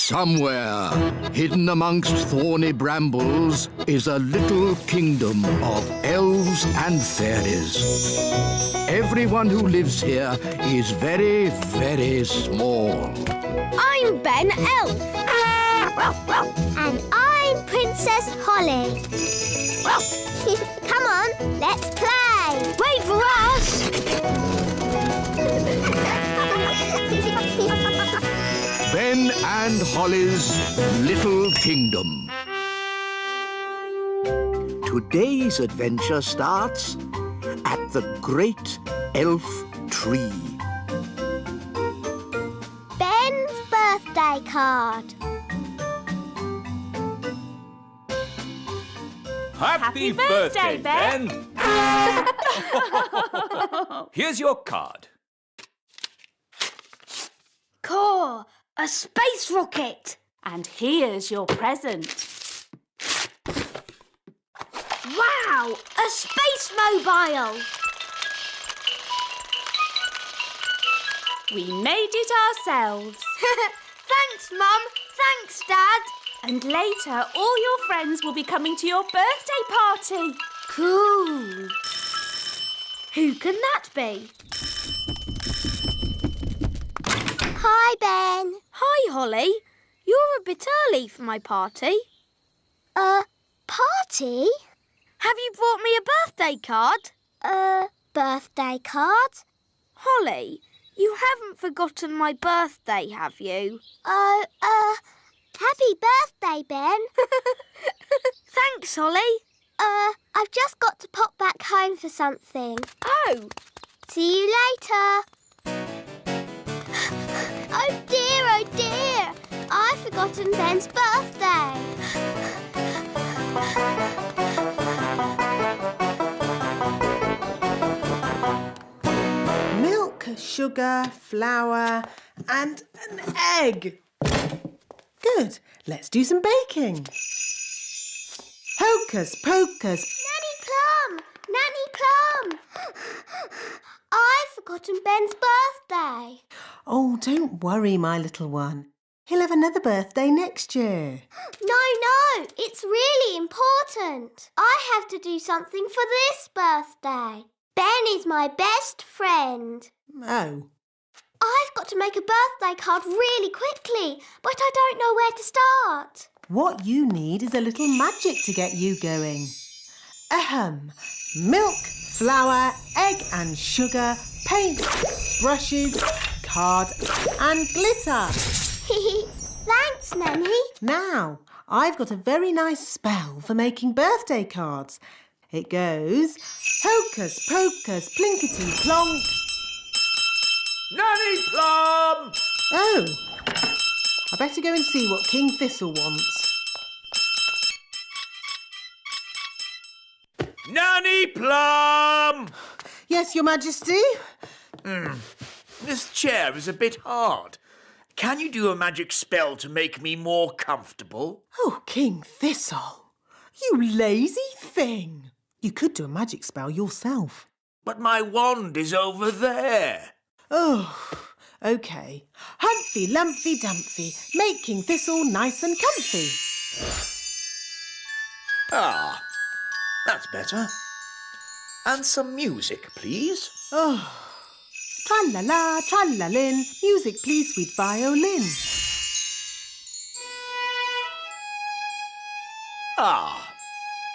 Somewhere, hidden amongst thorny brambles, is a little kingdom of elves and fairies. Everyone who lives here is very, very small. I'm Ben Elf. And I'm Princess Holly. Come on, let's play. Wait for us. Ben and Holly's Little Kingdom. Today's adventure starts at the Great Elf Tree. Ben's birthday card. Happy birthday, Ben! Here's your card. Core, a space rocket. And here's your present. Wow, a space mobile. We made it ourselves. Thanks, Mum. Thanks, Dad. And later, all your friends will be coming to your birthday party. Cool. Who can that be? Hi, Ben. Hi, Holly. You're a bit early for my party. Party? Have you brought me a birthday card? Birthday card? Holly, you haven't forgotten my birthday, have you? Oh, happy birthday, Ben. Thanks, Holly. I've just got to pop back home for something. Oh. See you later. Oh dear, I've forgotten Ben's birthday. Milk, sugar, flour and an egg. Good. Let's do some baking. Hocus pocus. Nanny Plum! I've forgotten Ben's birthday. Oh, don't worry, my little one. He'll have another birthday next year. No, it's really important. I have to do something for this birthday. Ben is my best friend. Oh. I've got to make a birthday card really quickly, but I don't know where to start. What you need is a little magic to get you going. Ahem. Milk, flour, egg and sugar, paint, brushes, card and glitter. Thanks, Nanny. Now, I've got a very nice spell for making birthday cards. It goes, hocus pocus, plinkety plonk. Nanny Plum! Oh, I better go and see what King Thistle wants. Nanny Plum! Yes, Your Majesty? This chair is a bit hard. Can you do a magic spell to make me more comfortable? Oh, King Thistle, you lazy thing. You could do a magic spell yourself. But my wand is over there. Oh, OK. Humphy, Lumphy, Dumphy, make King Thistle nice and comfy. Ah, that's better. And some music, please. Oh, tra-la-la, tra-la-lin, music please, sweet violin. Ah,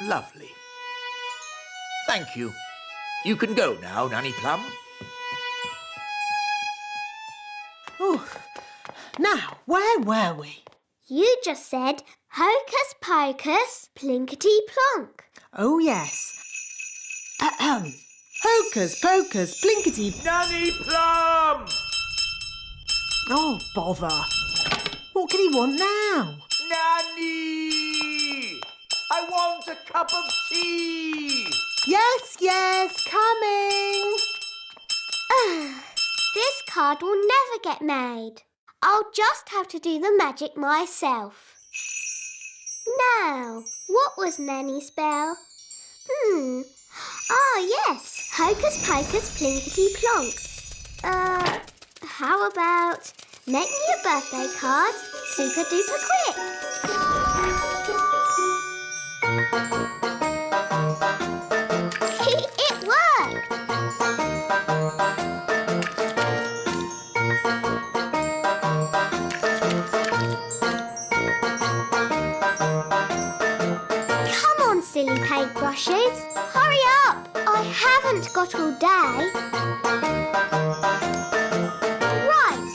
lovely. Thank you. You can go now, Nanny Plum. Oh, now, where were we? You just said hocus pocus, plinkety plonk. Oh, yes. Ahem. Hocus pocus, plinkety... Nanny Plum! Oh, bother. What can he want now? Nanny! I want a cup of tea! Yes, coming. This card will never get made. I'll just have to do the magic myself. Now, what was Nanny's spell? Ah, yes. Hocus pocus plinkety plonk. How about Make me a birthday card super duper quick. It worked! Come on, silly paintbrushes. Hurry up! I haven't got all day. Right.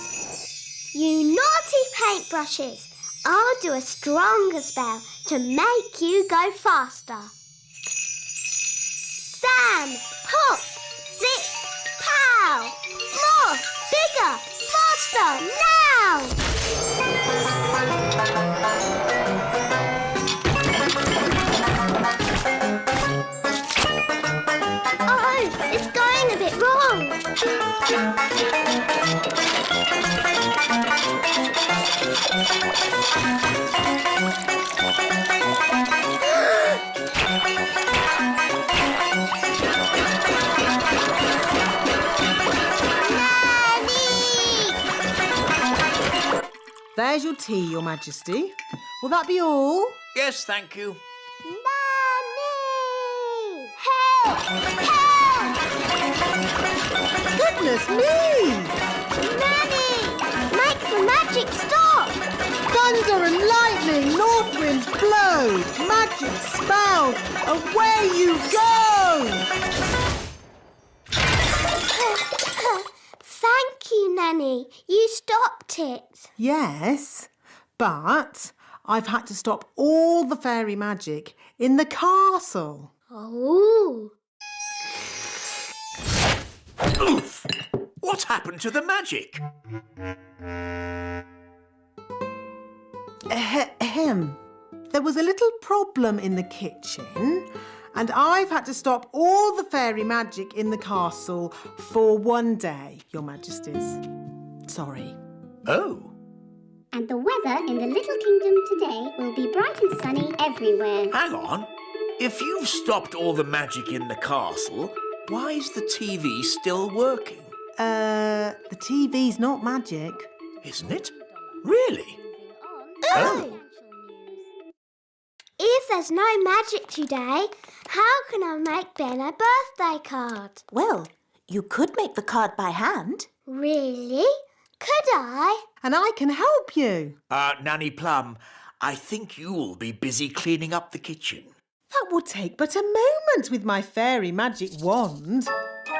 You naughty paintbrushes. I'll do a stronger spell to make you go faster. Sam, pop, zip, pow. More, bigger, faster, now! Oh, it's going a bit wrong. There's your tea, Your Majesty. Will that be all? Yes, thank you. Nanny! Help! Help! Goodness me! Nanny! Make the magic stop! Thunder and lightning, north winds blow, magic spells, away you go! Thank you, Nanny. You stopped it. Yes, but I've had to stop all the fairy magic in the castle. Oh. Oof! What happened to the magic? Ahem. There was a little problem in the kitchen, and I've had to stop all the fairy magic in the castle for one day, Your Majesties. Sorry. Oh. And the weather in the little kingdom today will be bright and sunny everywhere. Hang on. If you've stopped all the magic in the castle, why is the TV still working? The TV's not magic. Isn't it? Really? Oh. If there's no magic today, how can I make Ben a birthday card? Well, you could make the card by hand. Really? Could I? And I can help you. Nanny Plum, I think you'll be busy cleaning up the kitchen. That will take but a moment with my fairy magic wand.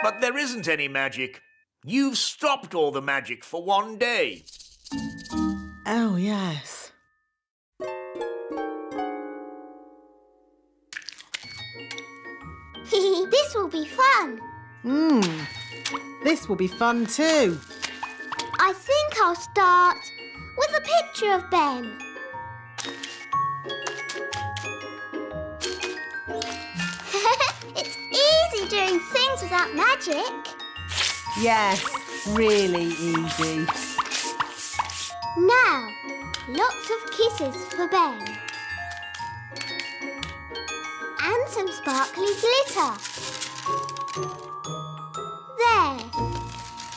But there isn't any magic. You've stopped all the magic for one day. Oh, yes. This will be fun. This will be fun too. I think I'll start with a picture of Ben. It's easy doing things without magic. Yes, really easy. Now, lots of kisses for Ben. And some sparkly glitter. There.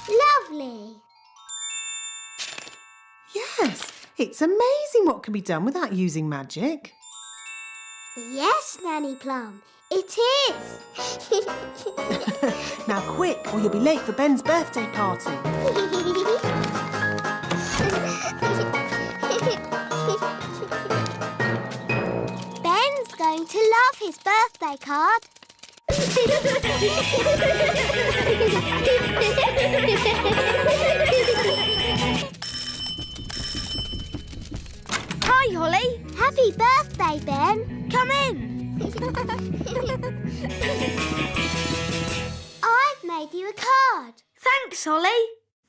Lovely. Yes, it's amazing what can be done without using magic. Yes, Nanny Plum, it is. Now quick, or you'll be late for Ben's birthday party. Ben's going to love his birthday card. Hi, Holly. Happy birthday, Ben. Come in. I've made you a card. Thanks, Holly.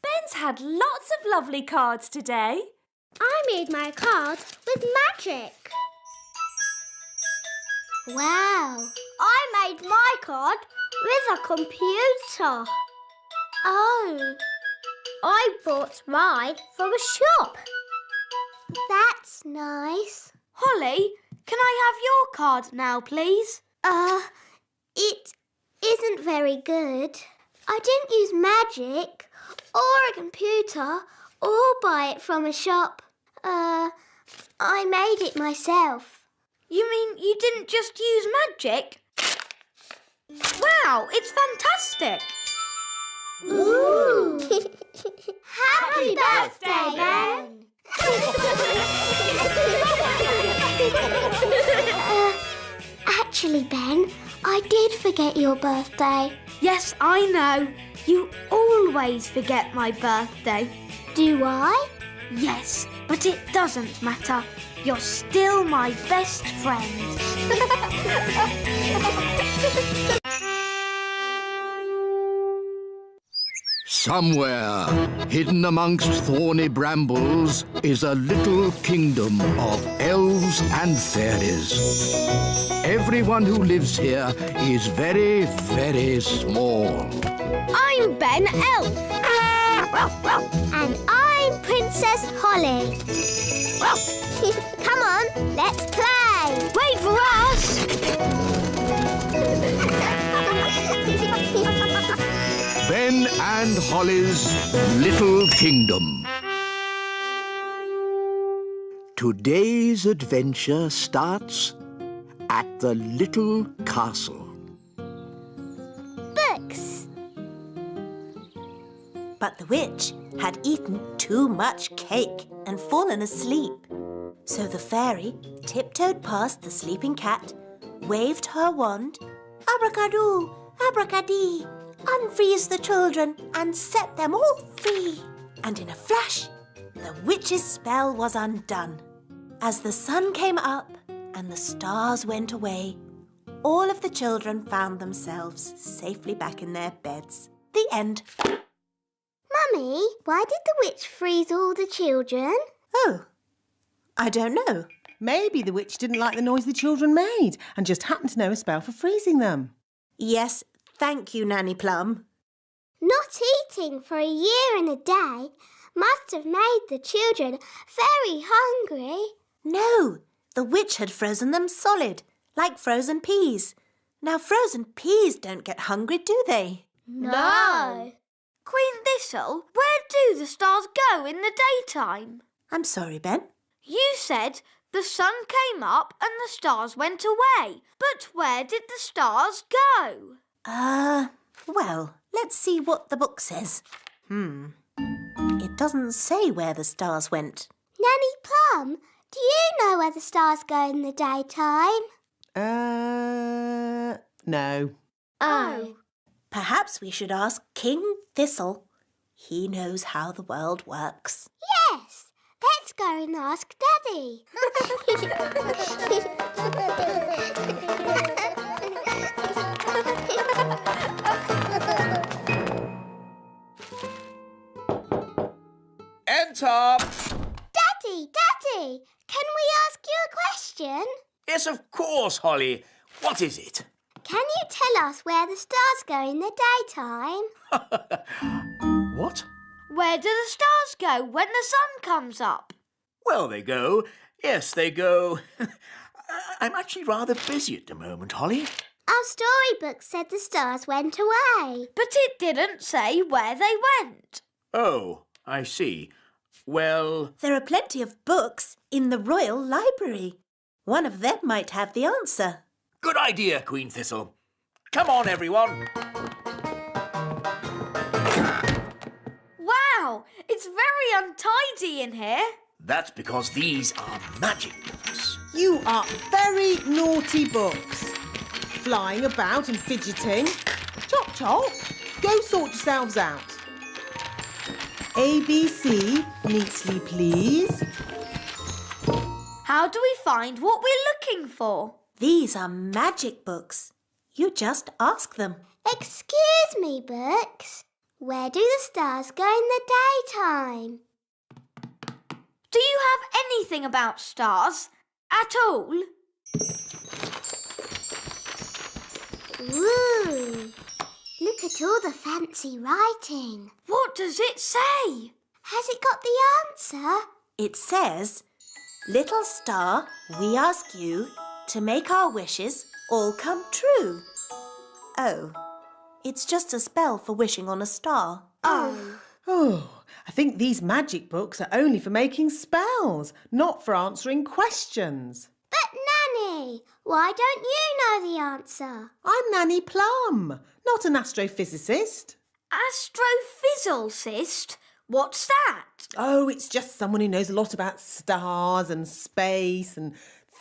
Ben's had lots of lovely cards today. I made my card with magic. Wow. I made my card with a computer. Oh. I bought mine from a shop. That's nice. Holly, can I have your card now, please? It isn't very good. I didn't use magic or a computer or buy it from a shop. I made it myself. You mean you didn't just use magic? Wow, it's fantastic! Ooh! Happy birthday, Ben! Actually, Ben, I did forget your birthday. Yes, I know. You always forget my birthday. Do I? Yes, but it doesn't matter. You're still my best friend. Somewhere, hidden amongst thorny brambles, is a little kingdom of elves and fairies. Everyone who lives here is very, very small. I'm Ben Elf. And I'm Princess Holly. Come on, let's play. Wait for us! Ben and Holly's Little Kingdom. Today's adventure starts at the little castle. Books. But the witch had eaten too much cake and fallen asleep. So the fairy tiptoed past the sleeping cat, waved her wand, abracadoo, abracadee, unfreeze the children and set them all free. And in a flash, the witch's spell was undone. As the sun came up and the stars went away, all of the children found themselves safely back in their beds. The end. Mummy, why did the witch freeze all the children? Oh, I don't know. Maybe the witch didn't like the noise the children made and just happened to know a spell for freezing them. Yes, thank you, Nanny Plum. Not eating for a year and a day must have made the children very hungry. No, the witch had frozen them solid, like frozen peas. Now, frozen peas don't get hungry, do they? No. Queen Thistle, where do the stars go in the daytime? I'm sorry, Ben. You said the sun came up and the stars went away. But where did the stars go? Well, let's see what the book says. It doesn't say where the stars went. Nanny Plum, do you know where the stars go in the daytime? No. Oh. Perhaps we should ask King Thistle. He knows how the world works. Yes. Let's go and ask Daddy. Enter! Daddy, can we ask you a question? Yes, of course, Holly. What is it? Can you tell us where the stars go in the daytime? What? Where do the stars go when the sun comes up? Well, they go. Yes, they go. I'm actually rather busy at the moment, Holly. Our storybook said the stars went away. But it didn't say where they went. Oh, I see. Well, There are plenty of books in the Royal Library. One of them might have the answer. good idea, Queen Thistle. Come on, everyone. Wow, it's very untidy in here. That's because these are magic books. You are very naughty books. Flying about and fidgeting. Chop, chop. Go sort yourselves out. ABC, neatly please. How do we find what we're looking for? These are magic books. You just ask them. Excuse me, books. Where do the stars go in the daytime? Do you have anything about stars at all? Ooh, look at all the fancy writing. What does it say? Has it got the answer? It says, "Little star, we ask you to make our wishes all come true." Oh, it's just a spell for wishing on a star. Oh, I think these magic books are only for making spells, not for answering questions. But Nanny, why don't you know the answer? I'm Nanny Plum, not an astrophysicist. Astrophysicist? What's that? Oh, it's just someone who knows a lot about stars and space and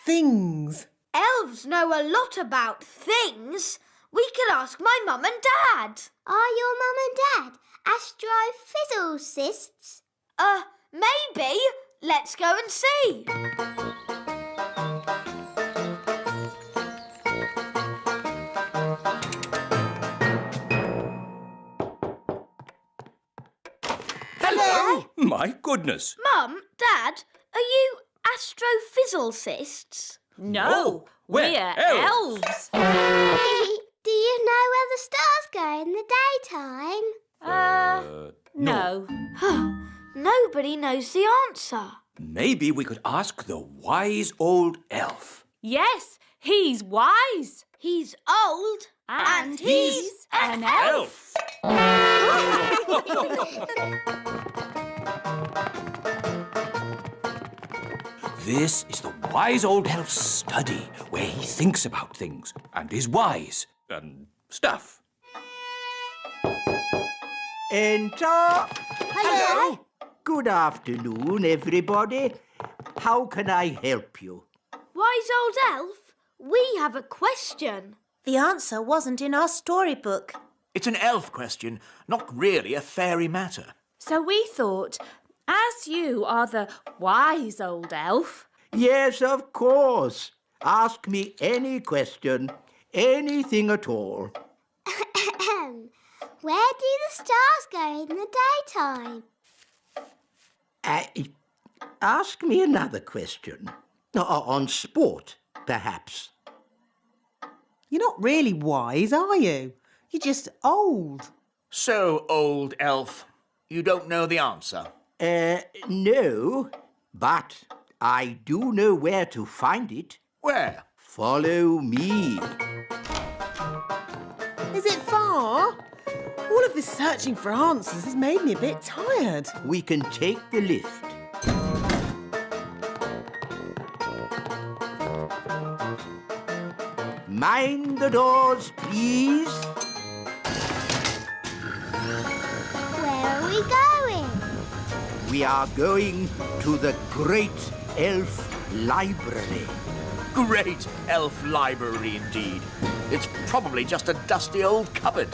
things. Elves know a lot about things. We could ask my mum and dad. Are your mum and dad astrophysicists? Maybe. Let's go and see. Hello! My goodness. Mum, Dad, are you astrophysicists? No, we're we're elves. elves. Do you know where the stars go in the daytime? No. Nobody knows the answer. Maybe we could ask the wise old elf. Yes, he's wise. He's old. And he's an elf. This is the wise old elf's study, where he thinks about things and is wise and stuff. Enter. Hello. Good afternoon, everybody. How can I help you? Wise old elf, we have a question. The answer wasn't in our storybook. It's an elf question, not really a fairy matter. So we thought, as you are the wise old elf, Yes, of course. Ask me any question, anything at all. Where do the stars go in the daytime? Ask me another question. On sport, perhaps. You're not really wise, are you? You're just old. So, old elf, you don't know the answer? No, but I do know where to find it. Where? Follow me. Is it far? All of this searching for answers has made me a bit tired. We can take the lift. Mind the doors, please. Where are we going? We are going to the Great Elf Library. Great elf library indeed. It's probably just a dusty old cupboard.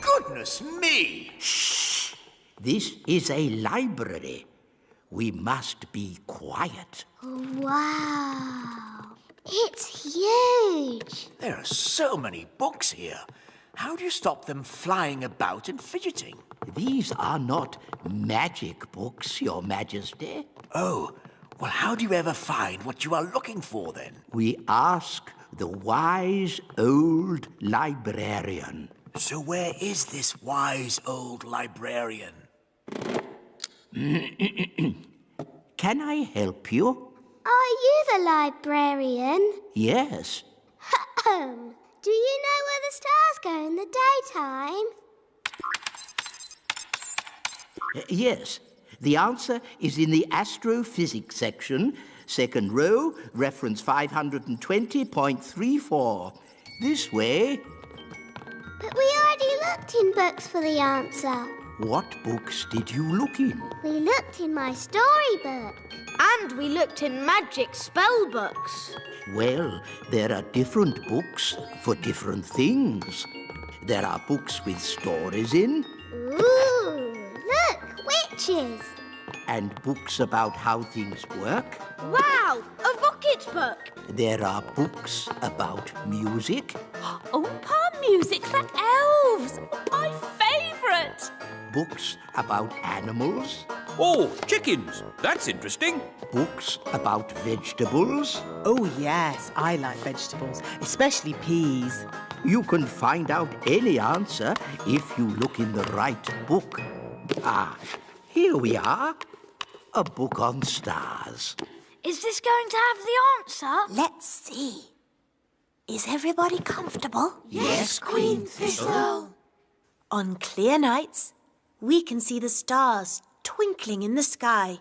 Goodness me! Shh! This is a library. We must be quiet. Wow. It's huge. There are so many books here. How do you stop them flying about and fidgeting? These are not magic books, Your Majesty. Oh, well, how do you ever find what you are looking for, then? We ask the wise old librarian. So where is this wise old librarian? Can I help you? Are you the librarian? Yes. Do you know where the stars go in the daytime? Yes. The answer is in the astrophysics section, second row, reference 520.34. This way. But we already looked in books for the answer. What books did you look in? We looked in my storybook. And we looked in magic spell books. Well, there are different books for different things. There are books with stories in, Ooh, look, witches. and books about how things work. Wow, a rocket book. There are books about music, Oompa music for elves. My favourite. books about animals, Oh, chickens. That's interesting. books about vegetables. Oh, yes, I like vegetables, especially peas. You can find out any answer if you look in the right book. Ah, here we are. A book on stars. Is this going to have the answer? Let's see. Is everybody comfortable? Yes, Queen Thistle. On clear nights, we can see the stars twinkling in the sky.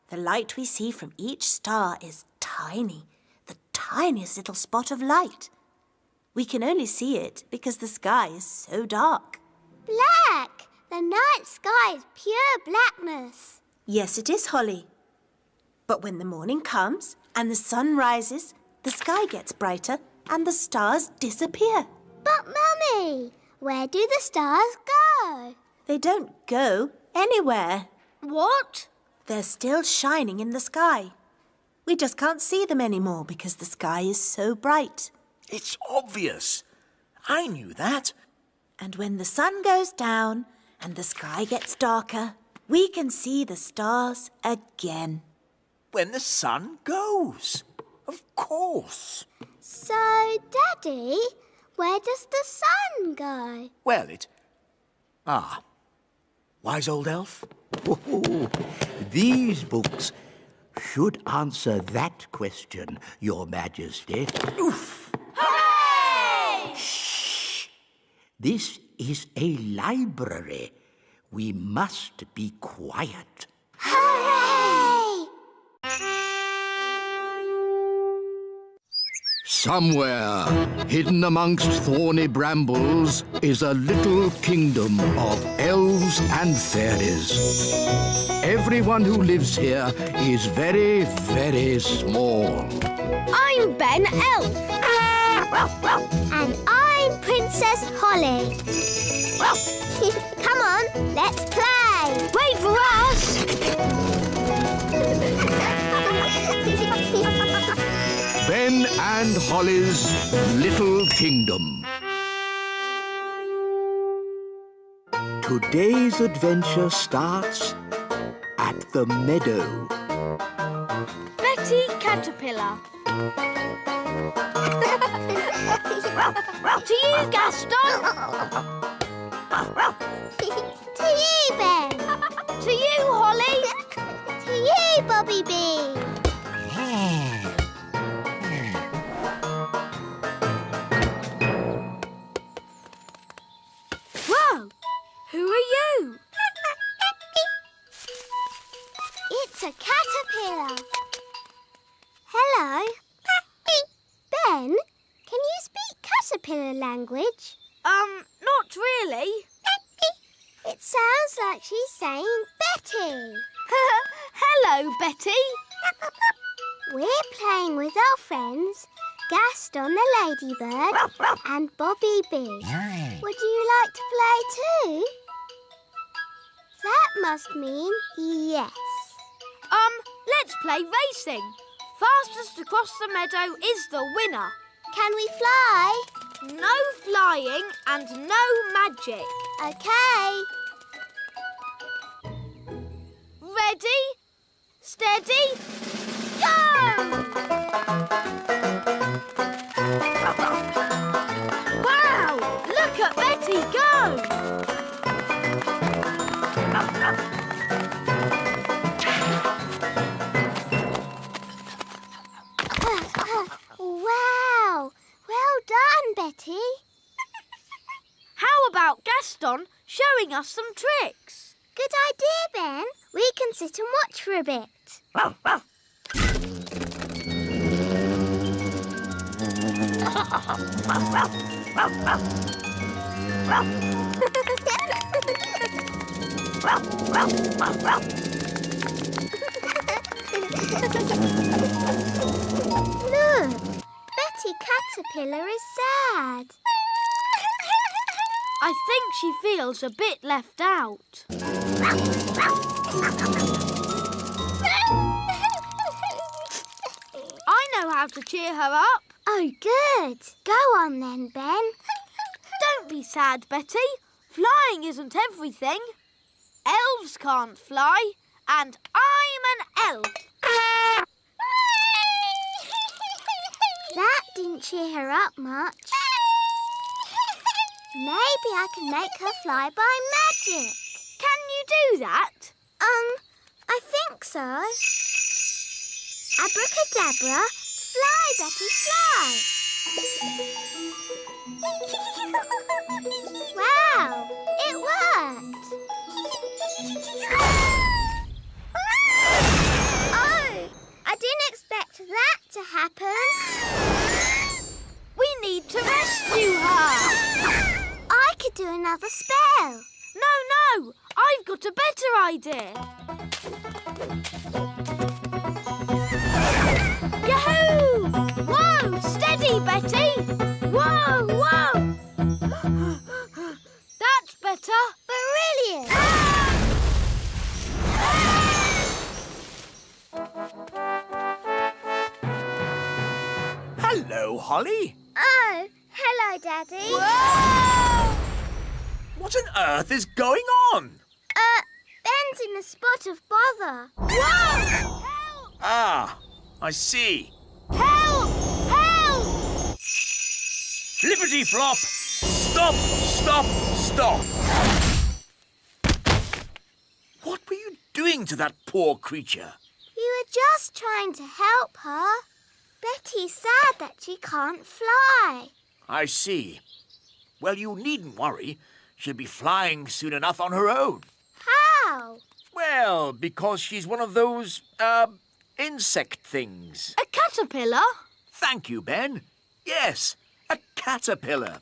The light we see from each star is tiny, the tiniest little spot of light. We can only see it because the sky is so dark. Black! The night sky is pure blackness. Yes, it is, Holly. But when the morning comes and the sun rises, the sky gets brighter and the stars disappear. But, Mummy, where do the stars go? They don't go anywhere. What? They're still shining in the sky. We just can't see them anymore because the sky is so bright. It's obvious. I knew that. And when the sun goes down and the sky gets darker, we can see the stars again. When the sun goes. Of course. So, Daddy, where does the sun go? Well, wise old elf? Oh, these books should answer that question, Your Majesty. Oof! Hooray! Shh! This is a library. We must be quiet. Hooray! Somewhere, hidden amongst thorny brambles, is a little kingdom of elves and fairies. Everyone who lives here is very, very small. I'm Ben Elf. And I'm Princess Holly. Come on, let's play. Wait for us. Ben and Holly's Little Kingdom. Today's adventure starts at the meadow. Betty Caterpillar. To you, Gaston. To you, Ben. To you, Holly. To you, Bobby Bee. Whoa! Who are you? It's a caterpillar. Hello. Ben, can you speak caterpillar language? Not really. It sounds like she's saying Betty. Hello, Betty. We're playing with our friends, Gaston the ladybird and Bobby Bee. Would you like to play too? That must mean yes. Let's play racing. Fastest across the meadow is the winner. Can we fly? No flying and no magic. Okay. Ready, steady, go! Wow! Look at Betty go! Wow! Well done, Betty. How about Gaston showing us some tricks? Good idea, Ben. We can sit and watch for a bit. Look, Betty Caterpillar is sad. I think she feels a bit left out. I know how to cheer her up. Oh, good. Go on then, Ben. Don't be sad, Betty. Flying isn't everything. Elves can't fly, and I'm an elf. That didn't cheer her up much. Maybe I can make her fly by magic. Can you do that? I think so. Abracadabra, fly, Betty, fly. Wow, it worked. Oh, I didn't expect that to happen. We need to rescue her. I could do another spell. No, I've got a better idea. Yahoo! Whoa, steady, Betty. Whoa. That's better. Brilliant! Hello, Holly. Oh, hello, Daddy. Whoa! What on earth is going on? Ben's in a spot of bother. Whoa! Ah, I see. Help! Flippity flop! Stop! What were you doing to that poor creature? We were just trying to help her. Betty's sad that she can't fly. I see. Well, you needn't worry. She'll be flying soon enough on her own. How? Well, because she's one of those, insect things. A caterpillar? Thank you, Ben. Yes, a caterpillar.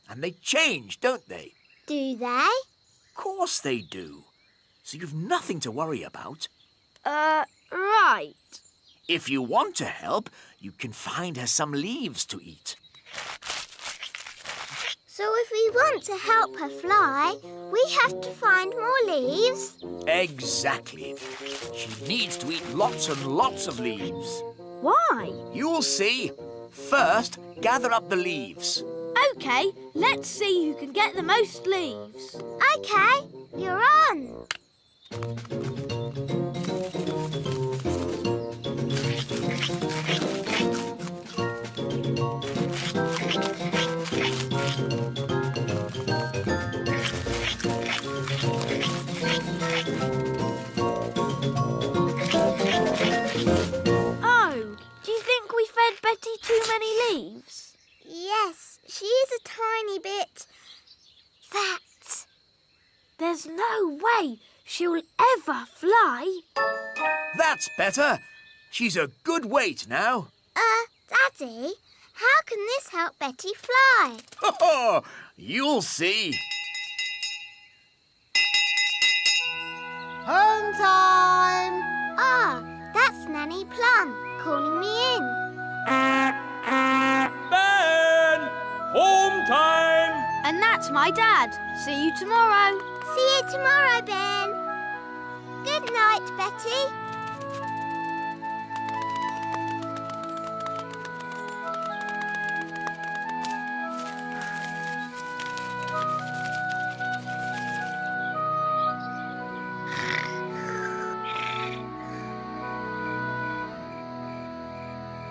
And they change, don't they? Do they? Of course they do. So you've nothing to worry about. Right. If you want to help, you can find her some leaves to eat. So if we want to help her fly, we have to find more leaves? Exactly. She needs to eat lots and lots of leaves. Why? You'll see. First, gather up the leaves. OK, let's see who can get the most leaves. OK, you're on. Oh, do you think we fed Betty too many leaves? Yes, she is a tiny bit fat. There's no way she'll ever fly. That's better. She's a good weight now. Daddy, how can this help Betty fly? Oh, you'll see. Home time! Ah, that's Nanny Plum calling me in. Ben! Home time! And that's my dad. See you tomorrow. See you tomorrow, Ben. Good night, Betty.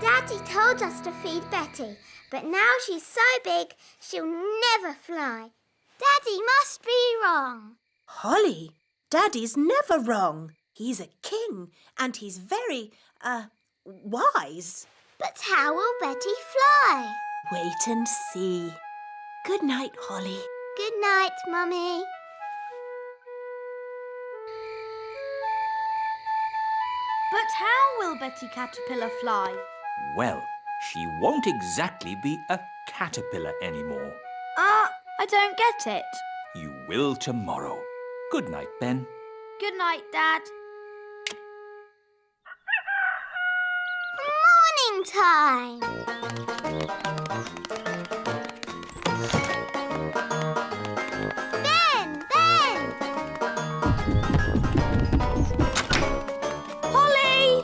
Daddy told us to feed Betty, but now she's so big she'll never fly. Daddy must be wrong. Holly, Daddy's never wrong. He's a king and he's very, wise. But how will Betty fly? Wait and see. Good night, Holly. Good night, Mummy. But how will Betty Caterpillar fly? Well, she won't exactly be a caterpillar anymore. I don't get it. You will tomorrow. Good night, Ben. Good night, Dad. Morning time. Ben! Holly!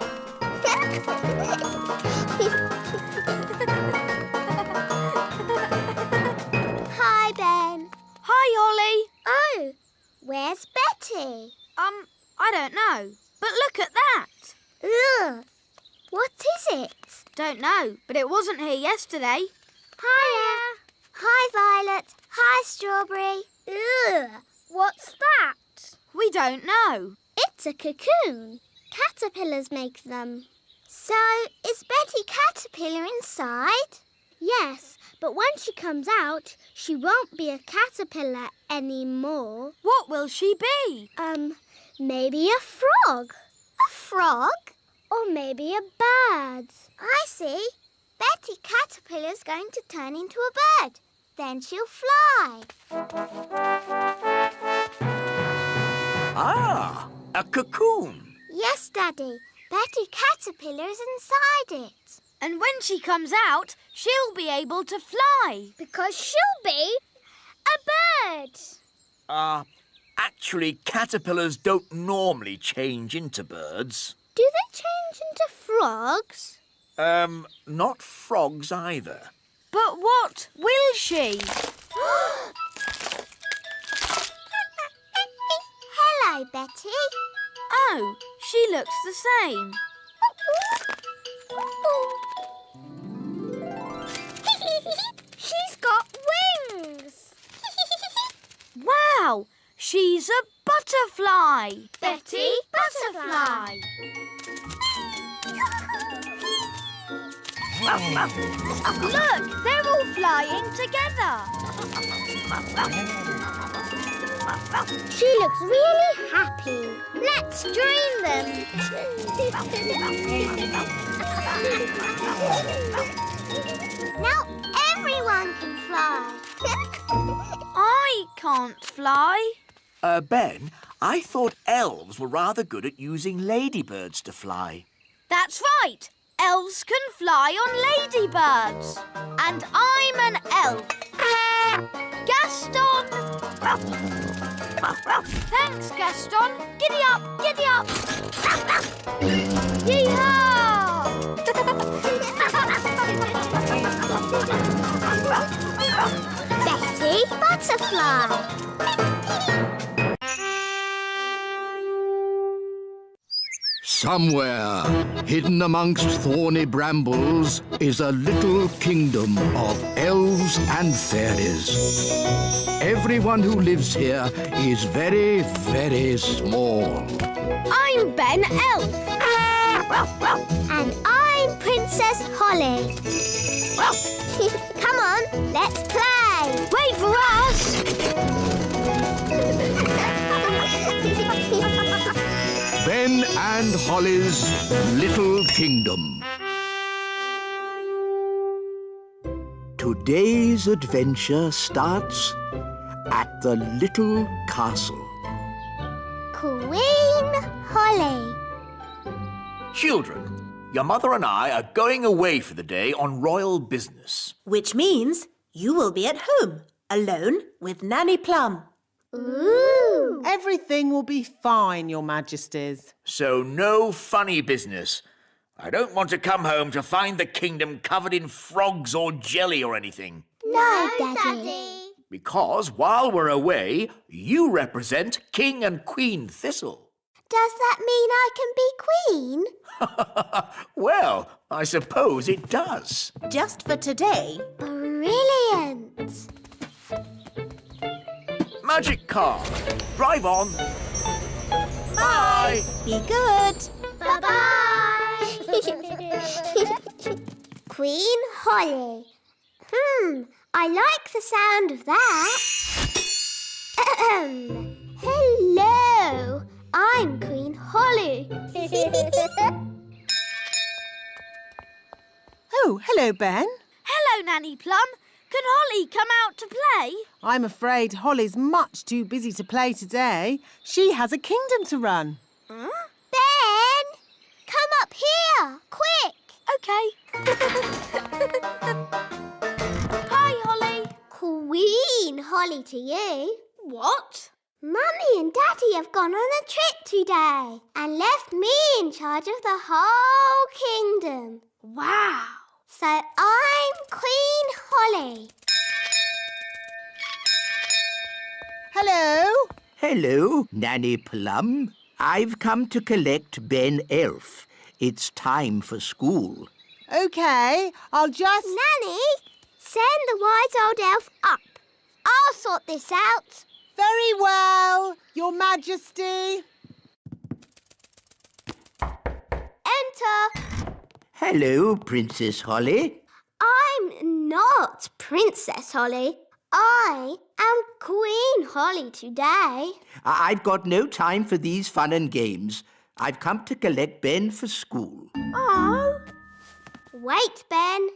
Hi, Ben. Hi, Holly. Oh, where's Betty? I don't know. But look at that. Ugh. What is it? Don't know, but it wasn't here yesterday. Hiya. Hi, Violet. Hi, Strawberry. Ugh. What's that? We don't know. It's a cocoon. Caterpillars make them. So, is Betty Caterpillar inside? Yes, but when she comes out, she won't be a caterpillar anymore. What will she be? Maybe a frog. A frog? Or maybe a bird. I see. Betty Caterpillar's going to turn into a bird. Then she'll fly. Ah, a cocoon. Yes, Daddy. Betty Caterpillar's inside it. And when she comes out, she'll be able to fly. Because she'll be a bird. Actually, caterpillars don't normally change into birds. Do they change into frogs? Not frogs either. But what will she? Hello, Betty. Oh, she looks the same. She's got wings. Wow, she's a butterfly. Betty Butterfly. Look, they're all flying together. She looks really happy. Let's join them. Now everyone can fly. I can't fly. Ben, I thought elves were rather good at using ladybirds to fly. That's right. Elves can fly on ladybirds. And I'm an elf. Gaston! Thanks, Gaston. Giddy up, giddy up. Yee-haw! Betty Butterfly. Somewhere, hidden amongst thorny brambles, is a little kingdom of elves and fairies. Everyone who lives here is very, very small. I'm Ben Elf. And I'm Princess Holly. Come on, let's play. Wait for us. Ben and Holly's Little Kingdom. Today's adventure starts at the little castle. Queen Holly. Children, your mother and I are going away for the day on royal business. Which means you will be at home, alone with Nanny Plum. Ooh. Everything will be fine, Your Majesties. So no funny business. I don't want to come home to find the kingdom covered in frogs or jelly or anything. No, Daddy. Because while we're away, you represent King and Queen Thistle. Does that mean I can be queen? Well, I suppose it does. Just for today. Brilliant. Magic car. Drive on. Bye. Be good. Bye-bye. Queen Holly. I like the sound of that. Hello. I'm Queen Holly. Oh, hello, Ben. Hello, Nanny Plum. Can Holly come out to play? I'm afraid Holly's much too busy to play today. She has a kingdom to run. Ben, come up here, quick. OK. Hi, Holly. Queen Holly to you. What? Mummy and Daddy have gone on a trip today and left me in charge of the whole kingdom. Wow. So I'm Queen Holly. Hello. Hello, Nanny Plum. I've come to collect Ben Elf. It's time for school. OK, I'll just... Nanny, send the wise old elf up. I'll sort this out. Very well, Your Majesty. Enter. Hello, Princess Holly. I'm not Princess Holly. I am Queen Holly today. I've got no time for these fun and games. I've come to collect Ben for school. Oh. Wait, Ben.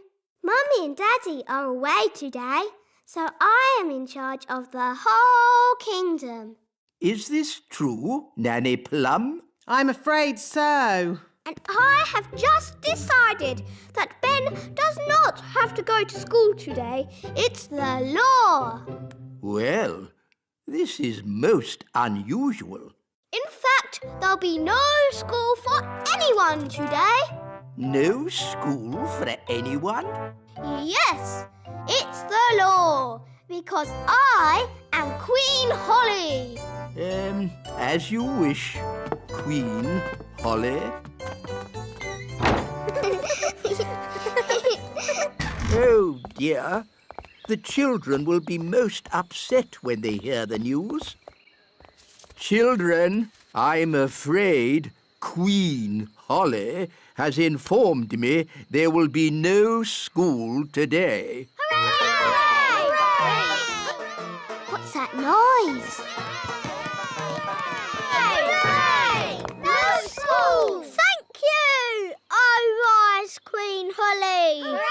Mummy and Daddy are away today, so I am in charge of the whole kingdom. Is this true, Nanny Plum? I'm afraid so. And I have just decided that Ben does not have to go to school today. It's the law. Well, this is most unusual. In fact, there'll be no school for anyone today. No school for anyone? Yes, it's the law, because I am Queen Holly. As you wish, Queen Holly. Oh, dear. The children will be most upset when they hear the news. Children, I'm afraid Queen Holly has informed me there will be no school today. Hooray! What's that noise? Hooray! No school! Thank you! Oh, rise, Queen Holly! Hooray!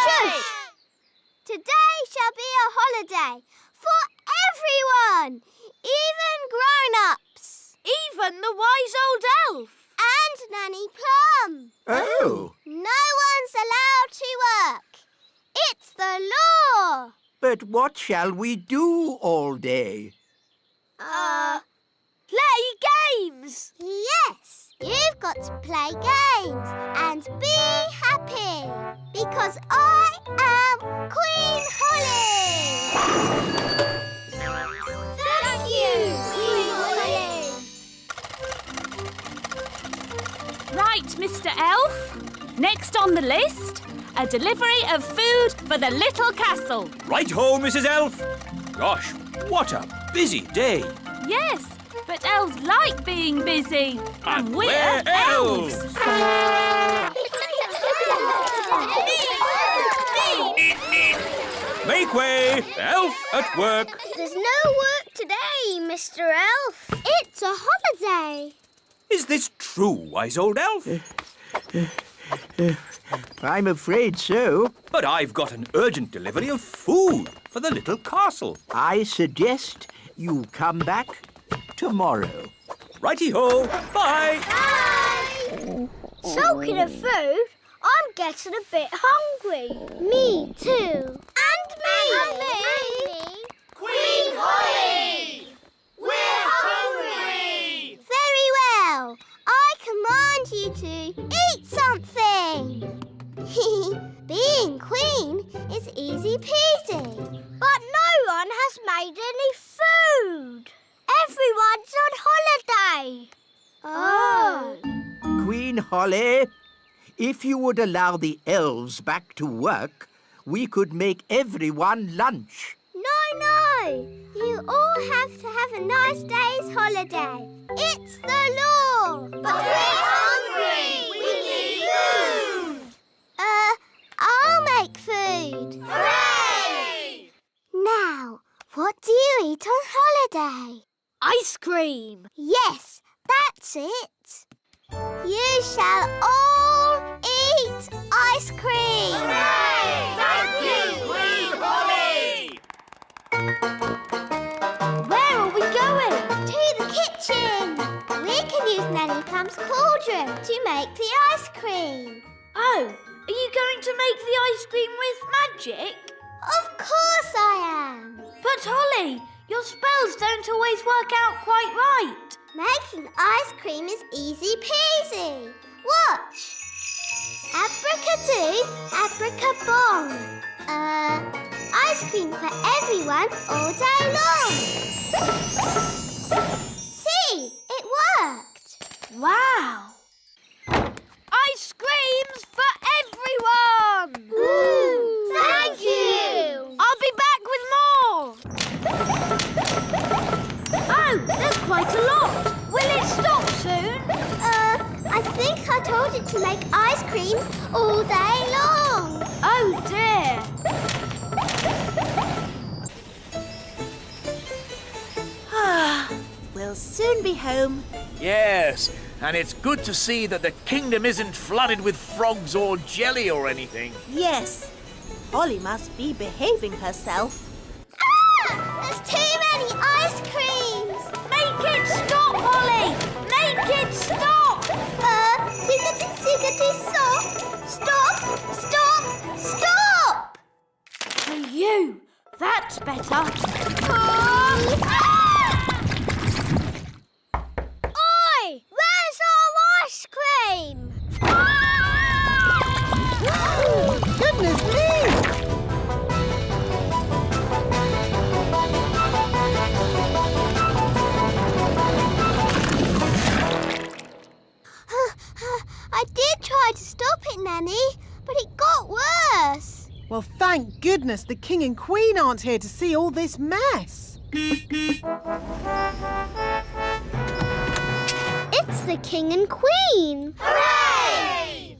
Shush! Today shall be a holiday for everyone, even grown-ups. Even the wise old elf. And Nanny Plum. Oh, No one's allowed to work. It's the law. but what shall we do all day? Play games. Yes, you've got to play games and be happy because I am Queen Holly. Thank you, Queen Holly. Right, Mr. Elf. Next on the list, a delivery of food for the little castle. Right-ho, Mrs. Elf. Gosh, what a busy day. Yes, but elves like being busy. And we're we're elves. Make way, elf at work. There's no work today, Mr. Elf. It's a holiday. Is this true, wise old elf? I'm afraid so. But I've got an urgent delivery of food for the little castle. I suggest you come back tomorrow. Righty-ho, bye. Talking of food, I'm getting a bit hungry. Me too. And me. Queen Holly! We're hungry! Very well. I command you to eat something. Being queen is easy peasy. But no one has made any food. Everyone's on holiday. Oh. Queen Holly, if you would allow the elves back to work, we could make everyone lunch. No. You all have to have a nice day's holiday. It's the law. But we're hungry. We need food. I'll make food. Hooray! Now, what do you eat on holiday? Ice cream. Yes, that's it. You shall all eat ice cream. Hooray! Thank you, Queen Holly! Where are we going? To the kitchen. We can use Nanny Plum's cauldron to make the ice cream. Oh, are you going to make the ice cream with magic? Of course I am. But Holly, your spells don't always work out quite right. Making ice cream is easy peasy. Watch. Abracadoo, abracabong. Ice cream for everyone all day long. See, it worked. Wow! Ice creams for everyone! Ooh, thank you. I'll be back with more! Oh, there's quite a lot. Will it stop soon? I think I I told it to make ice cream all day long. Oh dear. We'll soon be home. Yes, and it's good to see that the kingdom isn't flooded with frogs or jelly or anything. Yes, Holly must be behaving herself. There's too many ice creams. Make it stop, Holly! Make it stop! Ziggity, stop! Stop! Stop! To you. That's better. Oi! Where's our ice cream? Goodness me! I did try to stop it, Nanny, but it got worse. Well, thank goodness the King and Queen aren't here to see all this mess. It's the King and Queen. Hooray!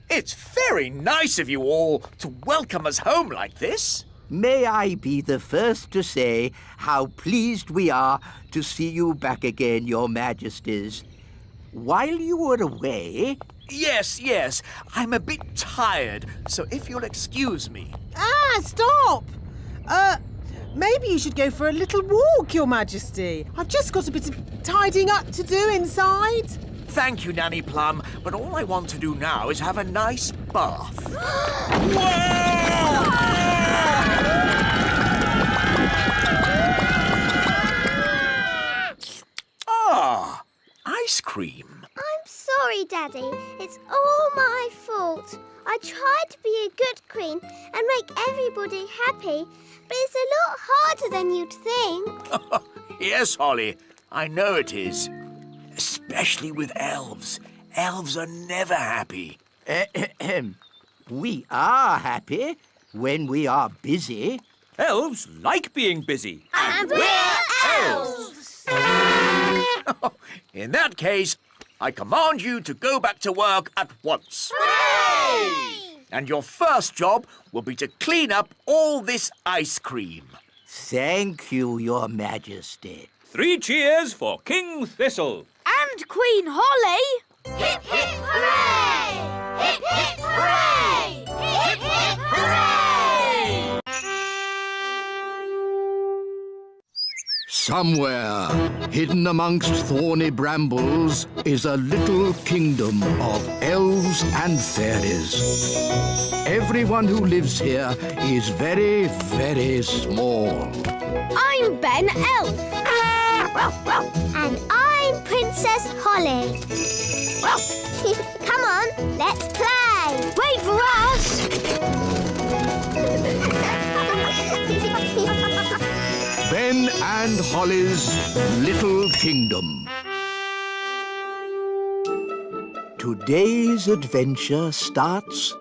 It's very nice of you all to welcome us home like this. May I be the first to say how pleased we are to see you back again, Your Majesties. While you were away... Yes, I'm a bit tired, so if you'll excuse me. Stop! Maybe you should go for a little walk, Your Majesty. I've just got a bit of tidying up to do inside. Thank you, Nanny Plum, but all I want to do now is have a nice bath. Ice cream. I'm sorry, Daddy. It's all my fault. I tried to be a good queen and make everybody happy, but it's a lot harder than you'd think. Yes, Holly, I know it is. Especially with elves. Elves are never happy. We are happy when we are busy. Elves like being busy. And we're elves! In that case, I command you to go back to work at once. Hooray! And your first job will be to clean up all this ice cream. Thank you, Your Majesty. 3 cheers for King Thistle. And Queen Holly. Hip, hip, hooray! Hip, hip, hooray! Hip, hip, hooray! Somewhere, hidden amongst thorny brambles, is a little kingdom of elves and fairies. Everyone who lives here is very, very small. I'm Ben Elf. And I'm Princess Holly. Come on, let's play. Wait for us. Ben and Holly's Little Kingdom. Today's adventure starts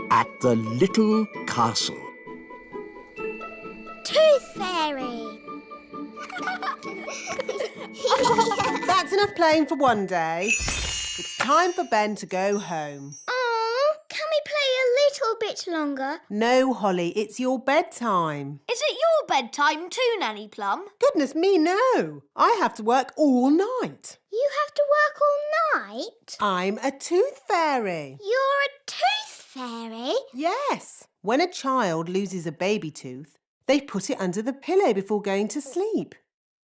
at the little castle. Tooth Fairy. That's enough playing for one day. It's time for Ben to go home. Oh, can we play a little bit longer? No, Holly, it's your bedtime. Is it your bedtime too, Nanny Plum? Goodness me, no. I have to work all night. You have to work all night? I'm a tooth fairy. You're a tooth fairy? Yes. When a child loses a baby tooth, they put it under the pillow before going to sleep.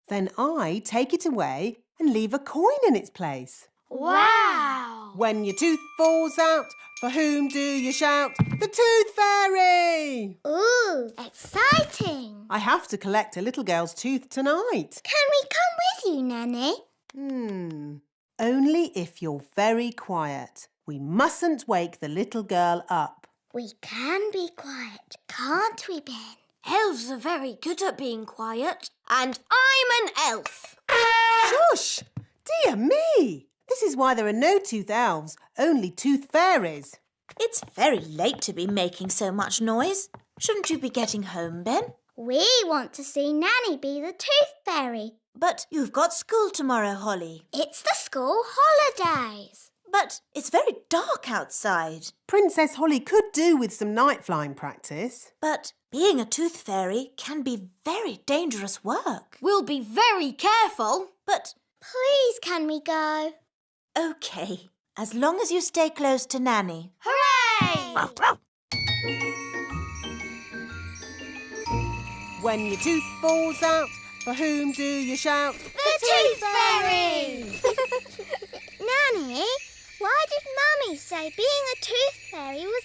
Then I take it away and leave a coin in its place. Wow! When your tooth falls out, for whom do you shout? The Tooth Fairy! Ooh, exciting. I have to collect a little girl's tooth tonight. Can we come with you, Nanny? Only if you're very quiet. We mustn't wake the little girl up. We can be quiet, can't we, Ben? Elves are very good at being quiet. And I'm an elf. Shush! Dear me! This is why there are no tooth elves, only tooth fairies. It's very late to be making so much noise. Shouldn't you be getting home, Ben? We want to see Nanny be the Tooth Fairy. But you've got school tomorrow, Holly. It's the school holidays. But it's very dark outside. Princess Holly could do with some night flying practice. But being a tooth fairy can be very dangerous work. We'll be very careful. But Please, can we go? OK, as long as you stay close to Nanny. Hooray! When your tooth falls out, for whom do you shout? The Tooth Fairy! Nanny, why did Mummy say being a tooth fairy was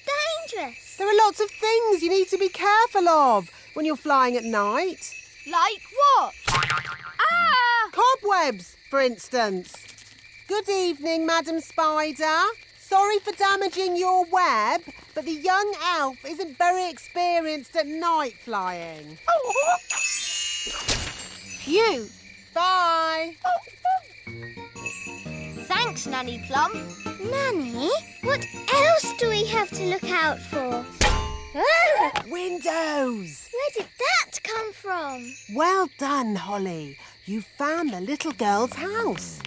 dangerous? There are lots of things you need to be careful of when you're flying at night. Like what? Ah! Cobwebs, for instance. Good evening, Madam Spider. Sorry for damaging your web, but the young elf isn't very experienced at night flying. Phew. Bye. Thanks, Nanny Plum. Nanny, what else do we have to look out for? Ah! Windows. Where did that come from? Well done, Holly. You found the little girl's house.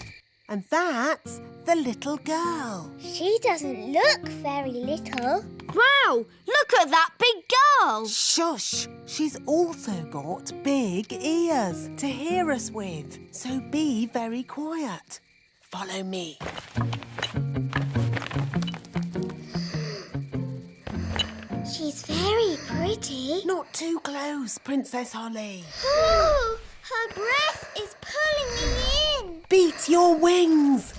And that's the little girl. She doesn't look very little. Wow, look at that big girl. Shush! She's also got big ears to hear us with. So be very quiet. Follow me. She's very pretty. Not too close, Princess Holly. Oh, her breath is pulling me in. Beat your wings.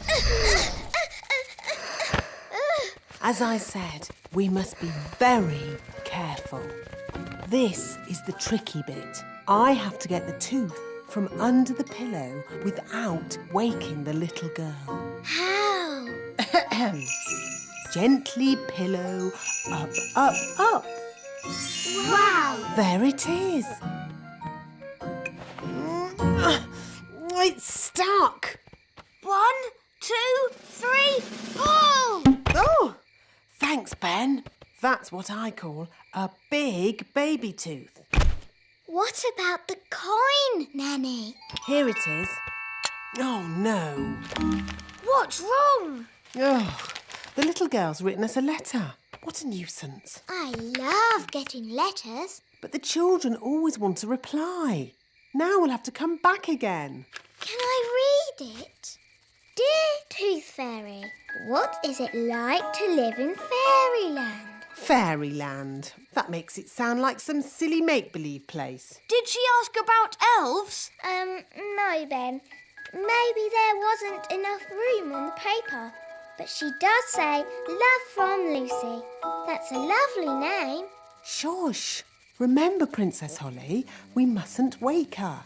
As I said, we must be very careful. This is the tricky bit. I have to get the tooth from under the pillow without waking the little girl. How? Gently pillow up, up, up. Wow. There it is. It's stuck. 1, 2, 3, pull! Oh, thanks, Ben. That's what I call a big baby tooth. What about the coin, Nanny? Here it is. Oh, no. What's wrong? Oh, the little girl's written us a letter. What a nuisance. I love getting letters. But the children always want a reply. Now we'll have to come back again. Can I read it? Dear Tooth Fairy, what is it like to live in fairyland? Fairyland. That makes it sound like some silly make-believe place. Did she ask about elves? No, Ben. Maybe there wasn't enough room on the paper. But she does say, love from Lucy. That's a lovely name. Shush. Remember, Princess Holly, we mustn't wake her.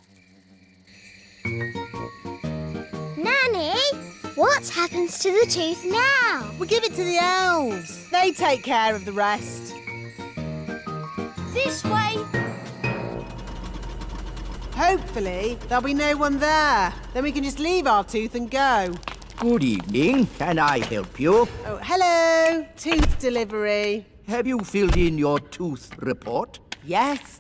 Nanny, what happens to the tooth now? We give it to the elves. They take care of the rest. This way. Hopefully, there'll be no one there. Then we can just leave our tooth and go. Good evening. Can I help you? Oh, hello. Tooth delivery. Have you filled in your tooth report? Yes.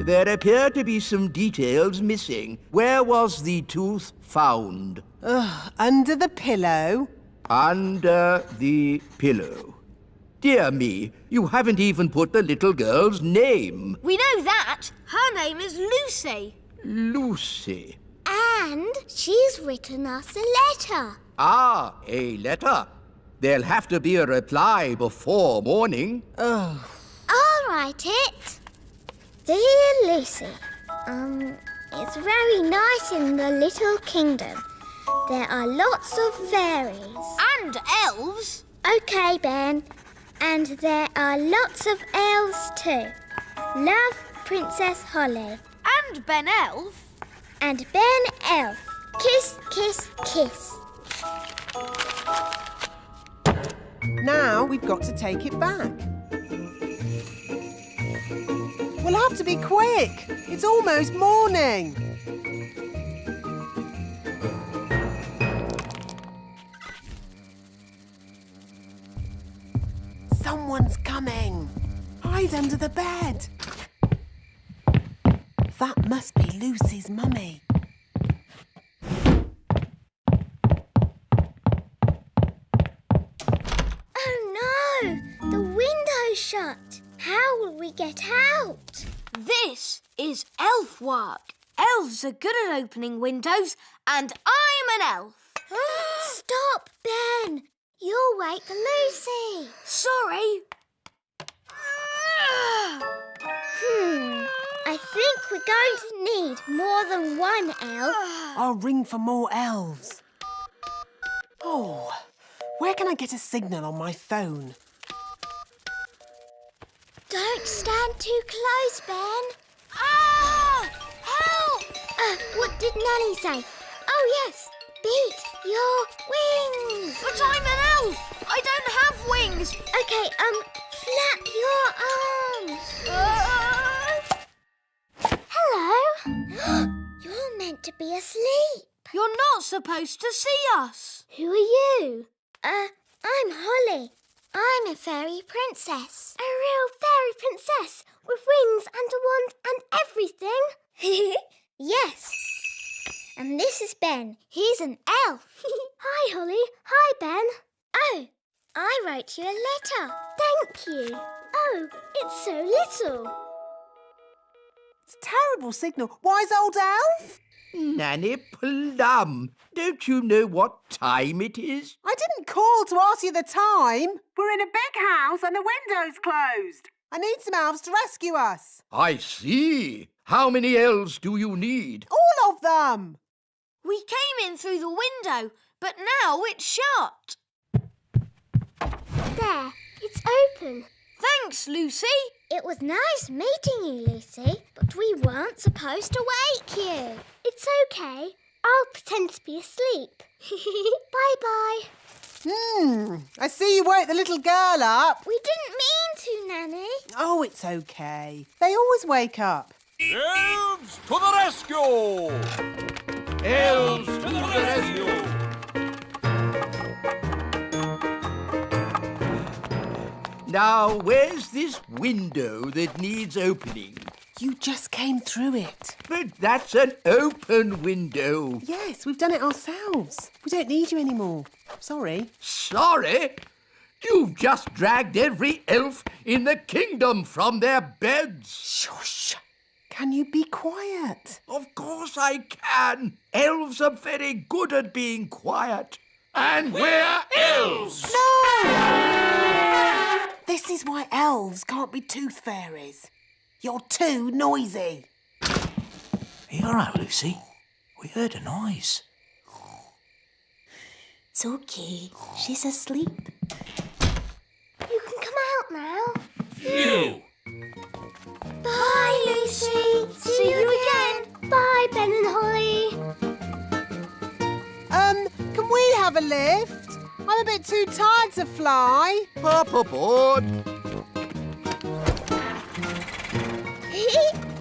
There appear to be some details missing. Where was the tooth found? Under the pillow. Under the pillow. Dear me, you haven't even put the little girl's name. We know that. Her name is Lucy. Lucy. And she's written us a letter. Ah, a letter. There'll have to be a reply before morning. I'll write it. Dear Lucy, it's very nice in the little kingdom. There are lots of fairies. And elves. OK, Ben. And there are lots of elves too. Love, Princess Holly. And Ben Elf. And Ben Elf. Kiss, kiss, kiss. Now we've got to take it back. We'll have to be quick. It's almost morning. Someone's coming. Hide under the bed. That must be Lucy's mummy. windows shut. How will we get out? This is elf work. Elves are good at opening windows, and I'm an elf. Stop, Ben. You'll wake Lucy. Sorry. I think we're going to need more than one elf. I'll ring for more elves. Oh, where can I get a signal on my phone? Don't stand too close, Ben. Help! What did Nanny say? Oh, yes. Beat your wings. But I'm an elf. I don't have wings. Okay, flap your arms. Hello. You're meant to be asleep. You're not supposed to see us. Who are you? I'm Holly. I'm a fairy princess. A real fairy princess with wings and a wand and everything? Yes. And this is Ben. He's an elf. Hi, Holly. Hi, Ben. Oh, I wrote you a letter. Thank you. Oh, it's so little. It's a terrible signal. Wise old elf? Nanny Plum, don't you know what time it is? I didn't call to ask you the time. We're in a big house and the window's closed. I need some elves to rescue us. I see. How many elves do you need? All of them. We came in through the window, but now it's shut. There, it's open. Thanks, Lucy. It was nice meeting you, Lucy, but we weren't supposed to wake you. It's okay. I'll pretend to be asleep. Bye-bye. I see you woke the little girl up. We didn't mean to, Nanny. Oh, it's okay. They always wake up. Elves to the rescue! Elves to the rescue! Now, where's this window that needs opening? You just came through it. But that's an open window. Yes, we've done it ourselves. We don't need you anymore. Sorry. Sorry? You've just dragged every elf in the kingdom from their beds. Shush. Can you be quiet? Of course I can. Elves are very good at being quiet. And we're elves! No! This is why elves can't be tooth fairies. You're too noisy. Are you all right, Lucy? We heard a noise. It's okay. She's asleep. You can come out now. You! Bye, Lucy. See you again. Bye, Ben and Holly. Can we have a lift? I'm a bit too tired to fly. Hop aboard.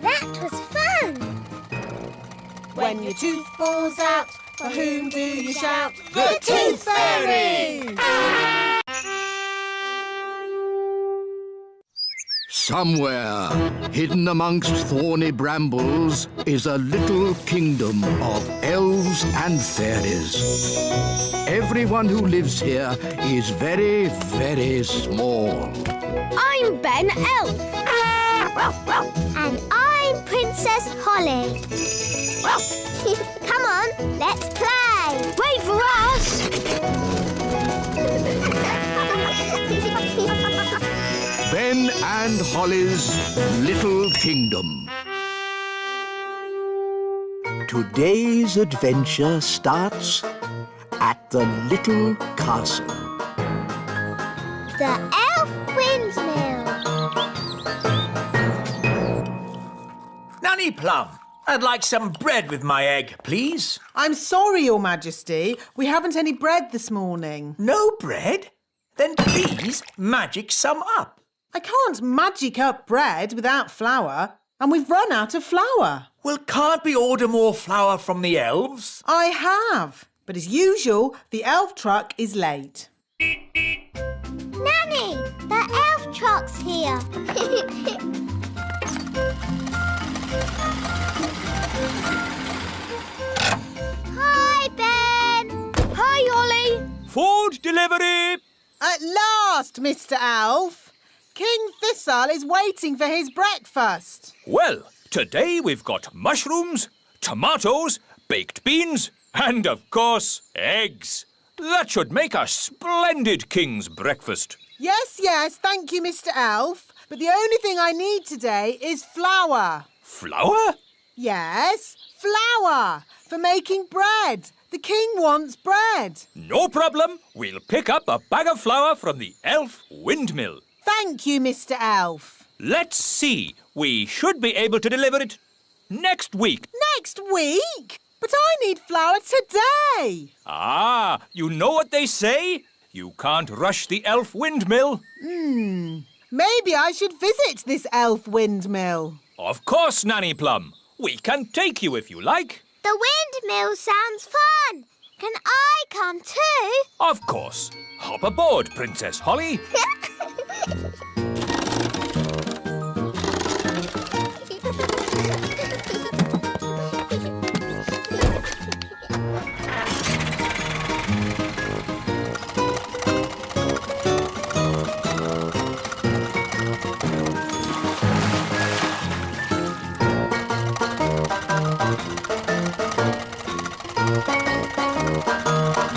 That was fun. When your tooth falls out, for whom do you shout? The Tooth Fairy! Somewhere, hidden amongst thorny brambles, is a little kingdom of elves and fairies. Everyone who lives here is very, very small. I'm Ben Elf. And I'm Princess Holly. Come on, let's play. Wait for us. Ben and Holly's Little Kingdom. Today's adventure starts at the little castle. The elf windmill. Nanny Plum, I'd like some bread with my egg, please. I'm sorry, Your Majesty. We haven't any bread this morning. No bread? Then please magic some up. I can't magic up bread without flour, and we've run out of flour. Well, can't we order more flour from the elves? I have, but as usual, the elf truck is late. Nanny, the elf truck's here. Hi, Ben. Hi, Ollie. Food delivery! At last, Mr. Elf. King Thistle is waiting for his breakfast. Well, today we've got mushrooms, tomatoes, baked beans, and, of course, eggs. That should make a splendid king's breakfast. Yes, thank you, Mr. Elf. But the only thing I need today is flour. Flour? Yes, flour for making bread. The king wants bread. No problem. We'll pick up a bag of flour from the elf windmill. Thank you, Mr. Elf. Let's see. We should be able to deliver it next week. Next week? But I need flour today. Ah, you know what they say? You can't rush the elf windmill. Maybe I should visit this elf windmill. Of course, Nanny Plum. We can take you if you like. The windmill sounds fun. Can I come too? Of course. Hop aboard, Princess Holly.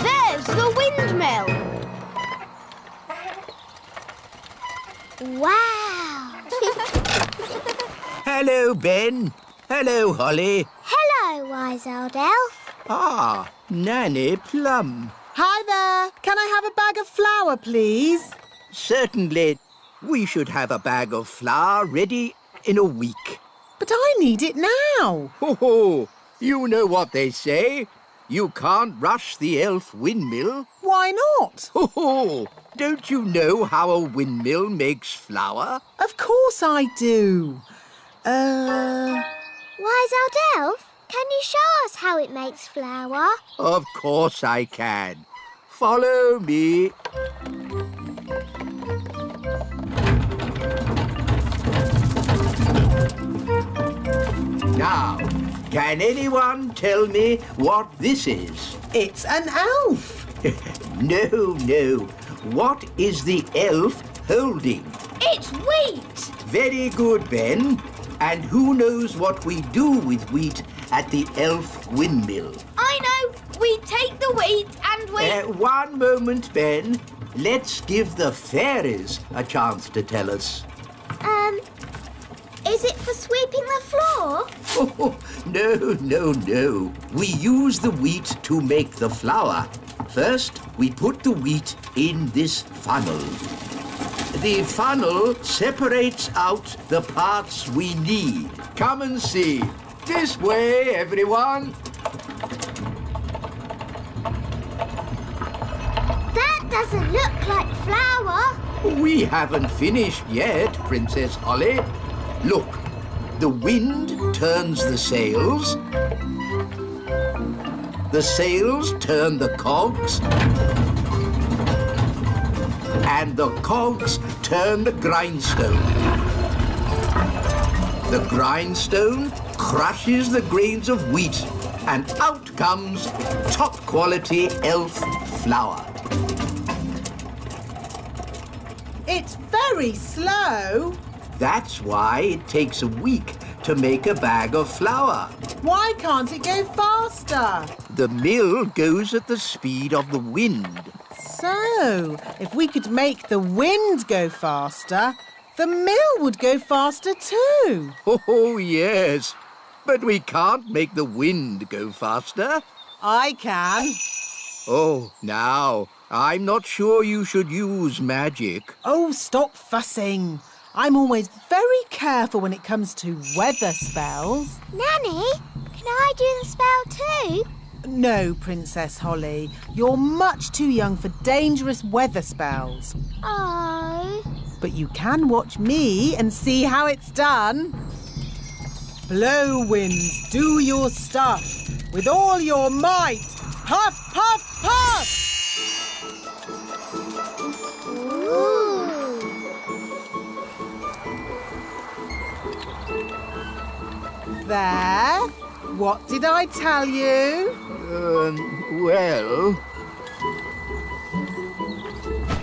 There's the windmill. Wow. Hello, Ben. Hello, Holly. Hello, wise old elf. Ah, Nanny Plum. Hi there. Can I have a bag of flour, please? Certainly. We should have a bag of flour ready in a week. But I need it now. Ho! You know what they say. You can't rush the elf windmill. Why not? Ho! Don't you know how a windmill makes flour? Of course I do. Wise old elf, can you show us how it makes flour? Of course I can. Follow me. Now, can anyone tell me what this is? It's an elf. No. What is the elf holding? It's wheat. Very good, Ben. And who knows what we do with wheat at the elf windmill? I know. We take the wheat and we... One moment, Ben. Let's give the fairies a chance to tell us. Is it for sweeping the floor? Oh, no. We use the wheat to make the flour. First, we put the wheat in this funnel. The funnel separates out the parts we need. Come and see. This way, everyone. That doesn't look like flour. We haven't finished yet, Princess Holly. Look, the wind turns the sails. The sails turn the cogs. And the cogs turn the grindstone. The grindstone crushes the grains of wheat, and out comes top-quality elf flour. It's very slow. That's why it takes a week to make a bag of flour. Why can't it go faster? The mill goes at the speed of the wind. So, if we could make the wind go faster, the mill would go faster too. Oh, yes. But we can't make the wind go faster. I can. Oh, now, I'm not sure you should use magic. Oh, stop fussing. I'm always very careful when it comes to weather spells. Nanny, can I do the spell too? No, Princess Holly. You're much too young for dangerous weather spells. Oh. But you can watch me and see how it's done. Blow, winds, do your stuff. With all your might. Puff, puff, puff! Ooh. There. What did I tell you? Well...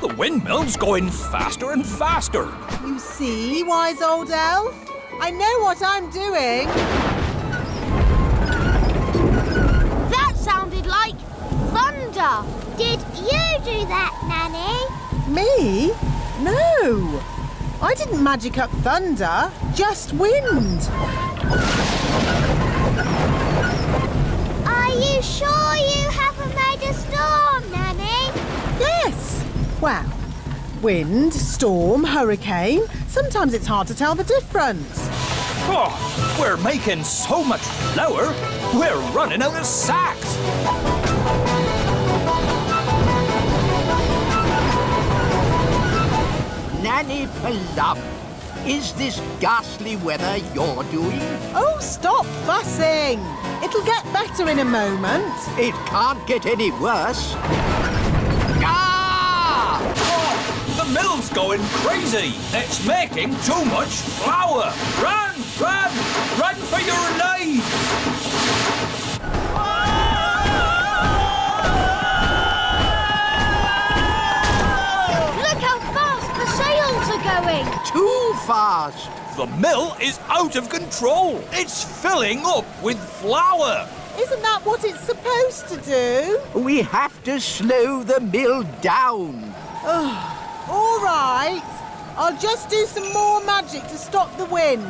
The windmill's going faster and faster. You see, wise old elf? I know what I'm doing. That sounded like thunder. Did you do that, Nanny? Me? No. I didn't magic up thunder, just wind. Are you sure you haven't made a storm, Nanny? Yes. Well, wind, storm, hurricane. Sometimes it's hard to tell the difference. Oh, we're making so much flour, we're running out of sacks. Nanny Plum, is this ghastly weather you're doing? Oh, stop fussing. It'll get better in a moment. It can't get any worse. Ah! Oh, the mill's going crazy. It's making too much flour. Run, run, run for your life. Look how fast the sails are going. Too fast. The mill is out of control. It's filling up with flour. Isn't that what it's supposed to do? We have to slow the mill down. All right. I'll just do some more magic to stop the wind.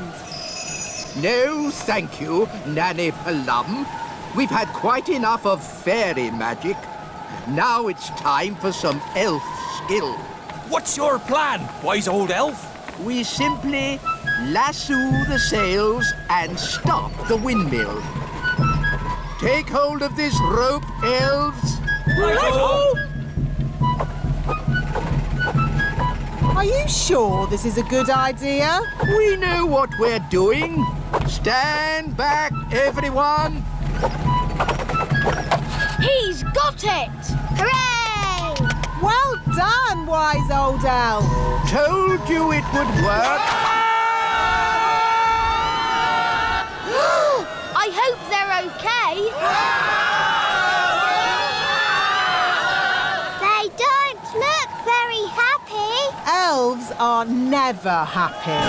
No, thank you, Nanny Plum. We've had quite enough of fairy magic. Now it's time for some elf skill. What's your plan, wise old elf? We simply lasso the sails and stop the windmill. Take hold of this rope, elves. Righto! Are you sure this is a good idea? We know what we're doing. Stand back, everyone. He's got it. Hooray! Well done, wise old elf. Told you it would work. I hope they're okay. They don't look very happy. Elves are never happy.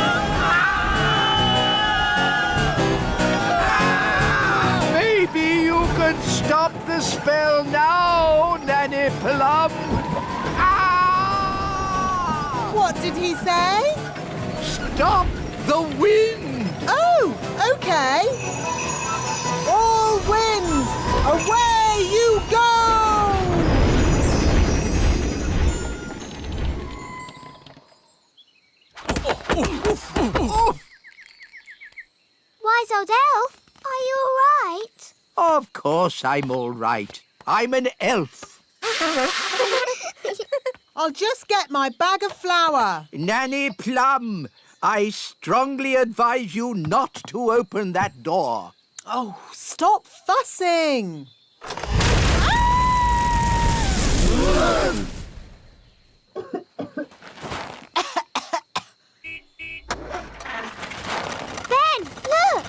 Maybe you could stop the spell now, Nanny Plum. Ah! What did he say? Stop the wind! Oh, okay. All winds, away you go! Wise old elf, are you all right? Of course I'm all right. I'm an elf. I'll just get my bag of flour. Nanny Plum, I strongly advise you not to open that door. Oh, stop fussing. Ben, look!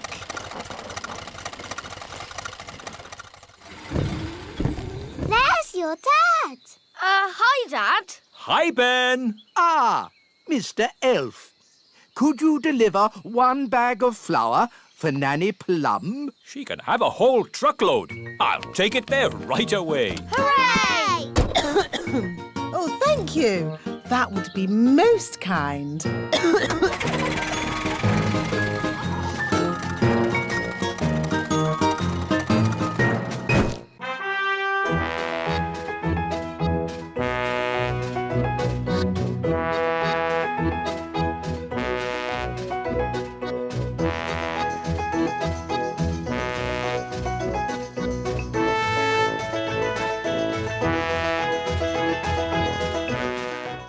There's your dad. Hi, Dad. Hi, Ben. Ah, Mr. Elf. Could you deliver one bag of flour for Nanny Plum? She can have a whole truckload. I'll take it there right away. Hooray! Oh, thank you. That would be most kind.